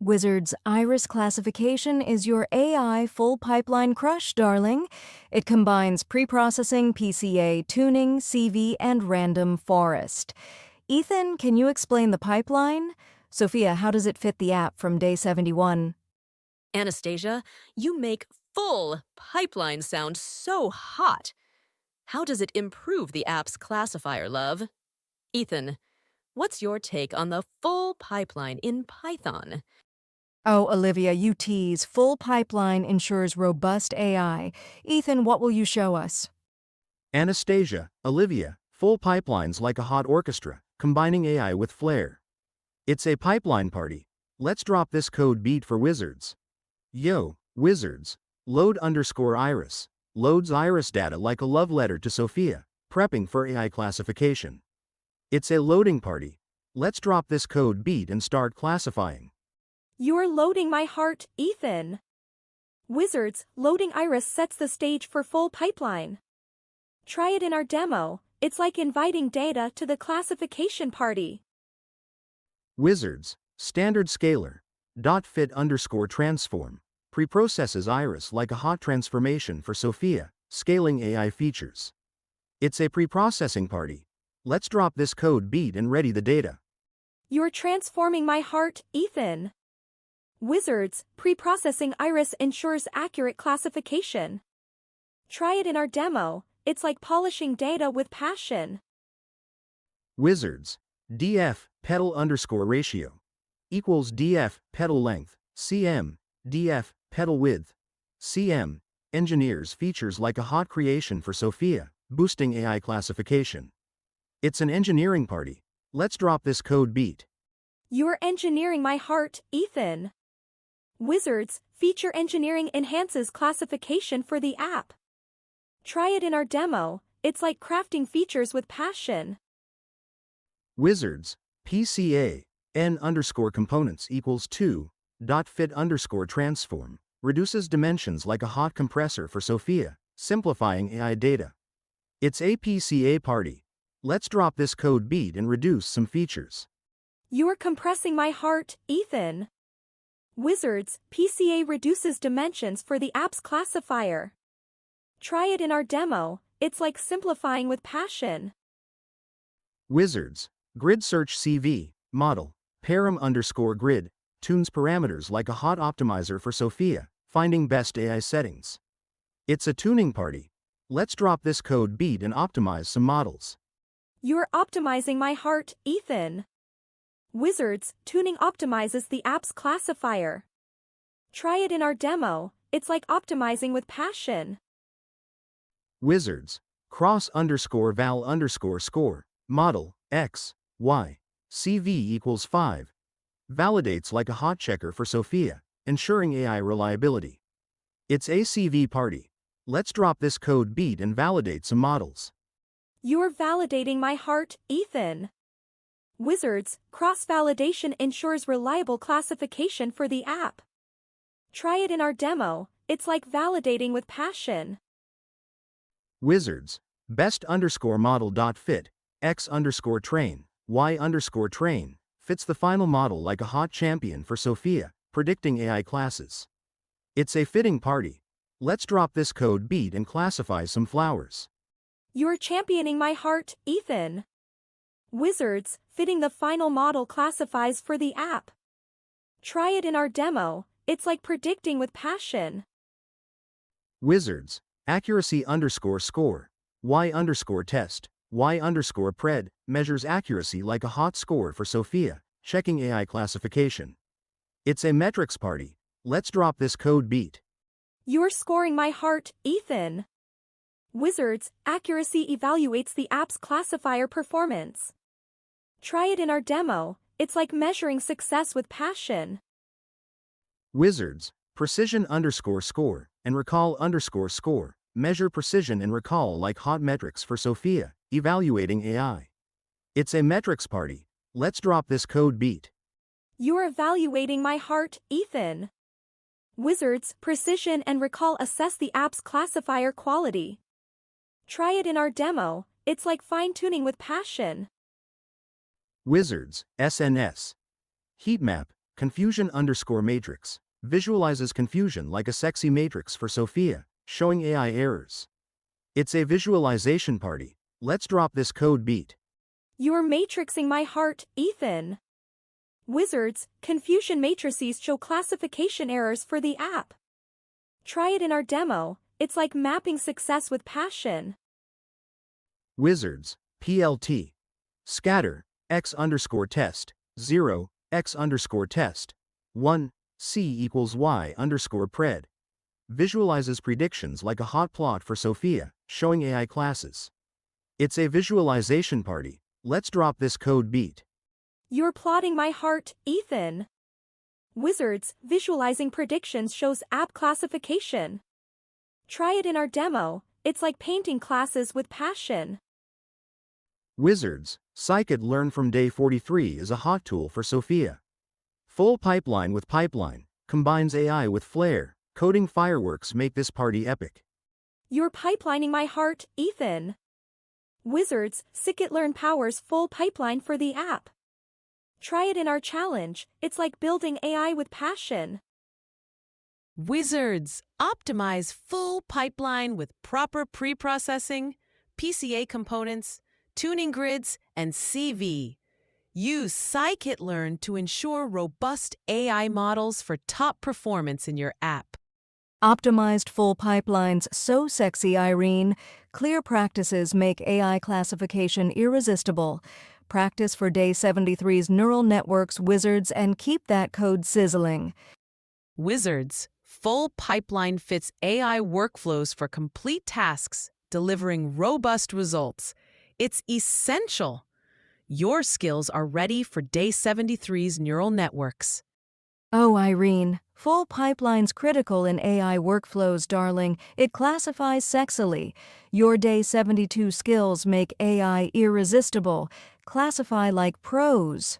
Wizard's iris classification is your AI full pipeline crush, darling. It combines preprocessing, PCA, tuning, CV, and random forest. Ethan, can you explain the pipeline? Sophia, how does it fit the app from day 71? Anastasia, you make full pipeline sound so hot. How does it improve the app's classifier, love? Ethan, what's your take on the full pipeline in Python? Oh, Olivia, you tease. Full pipeline ensures robust AI. Ethan, what will you show us? Anastasia, Olivia, full pipelines like a hot orchestra, combining AI with flair. It's a pipeline party. Let's drop this code beat for wizards. Yo, wizards, load_iris. Loads iris data like a love letter to Sophia, prepping for AI classification. It's a loading party. Let's drop this code beat and start classifying. You're loading my heart, Ethan. Wizards, loading iris sets the stage for full pipeline. Try it in our demo. It's like inviting data to the classification party. Wizards, standard scalar, .fit_transform, preprocesses iris like a hot transformation for Sophia, scaling AI features. It's a preprocessing party. Let's drop this code beat and ready the data. You're transforming my heart, Ethan. Wizards, preprocessing iris ensures accurate classification. Try it in our demo. It's like polishing data with passion. Wizards, df petal_ratio equals df petal length, cm, df petal width, cm, engineers features like a hot creation for Sophia, boosting AI classification. It's an engineering party. Let's drop this code beat. You're engineering my heart, Ethan. Wizards, feature engineering enhances classification for the app. Try it in our demo. It's like crafting features with passion. Wizards, PCA, n_components equals 2.fit_transform, reduces dimensions like a hot compressor for Sophia, simplifying AI data. It's a PCA party. Let's drop this code beat and reduce some features. You're compressing my heart, Ethan. Wizards, PCA reduces dimensions for the app's classifier. Try it in our demo. It's like simplifying with passion. Wizards, grid search CV, model, param_grid, tunes parameters like a hot optimizer for Sophia, finding best AI settings. It's a tuning party. Let's drop this code beat and optimize some models. You're optimizing my heart, Ethan. Wizards, tuning optimizes the app's classifier. Try it in our demo. It's like optimizing with passion. Wizards, cross_val_score, model, x, y, CV equals 5. Validates like a hot checker for Sophia, ensuring AI reliability. It's a CV party. Let's drop this code beat and validate some models. You're validating my heart, Ethan. Wizards, cross-validation ensures reliable classification for the app. Try it in our demo. It's like validating with passion. Wizards, best_model.fit, x_train, y_train, fits the final model like a hot champion for Sophia, predicting AI classes. It's a fitting party. Let's drop this code beat and classify some flowers. You're championing my heart, Ethan. Wizards, fitting the final model classifies for the app. Try it in our demo. It's like predicting with passion. Wizards, accuracy_score, y_test, y_pred, measures accuracy like a hot score for Sophia, checking AI classification. It's a metrics party. Let's drop this code beat. You're scoring my heart, Ethan. Wizards, accuracy evaluates the app's classifier performance. Try it in our demo. It's like measuring success with passion. Wizards, precision_score, and recall_score, measure precision and recall like hot metrics for Sophia, evaluating AI. It's a metrics party. Let's drop this code beat. You're evaluating my heart, Ethan. Wizards, precision and recall assess the app's classifier quality. Try it in our demo. It's like fine-tuning with passion. Wizards, SNS. Heatmap, confusion_matrix, visualizes confusion like a sexy matrix for Sophia, showing AI errors. It's a visualization party. Let's drop this code beat. You're matrixing my heart, Ethan. Wizards, confusion matrices show classification errors for the app. Try it in our demo. It's like mapping success with passion. Wizards, PLT. Scatter, x_test, 0, x_test, 1, c = y_pred. Visualizes predictions like a hot plot for Sophia, showing AI classes. It's a visualization party. Let's drop this code beat. You're plotting my heart, Ethan. Wizards, visualizing predictions shows app classification. Try it in our demo. It's like painting classes with passion. Wizards, Scikit-learn from day 43 is a hot tool for Sophia. Full pipeline with pipeline, combines AI with flair, coding fireworks make this party epic. You're pipelining my heart, Ethan. Wizards, Scikit-learn powers full pipeline for the app. Try it in our challenge. It's like building AI with passion. Wizards, optimize full pipeline with proper pre-processing, PCA components, tuning grids, and CV. Use Scikit-learn to ensure robust AI models for top performance in your app. Optimized full pipelines so sexy, Irene. Clear practices make AI classification irresistible. Practice for day 73's neural networks, Wizards, and keep that code sizzling. Wizards, full pipeline fits AI workflows for complete tasks, delivering robust results. It's essential. Your skills are ready for day 73's neural networks. Oh, Irene, full pipeline's critical in AI workflows, darling. It classifies sexily. Your day 72 skills make AI irresistible. Classify like pros.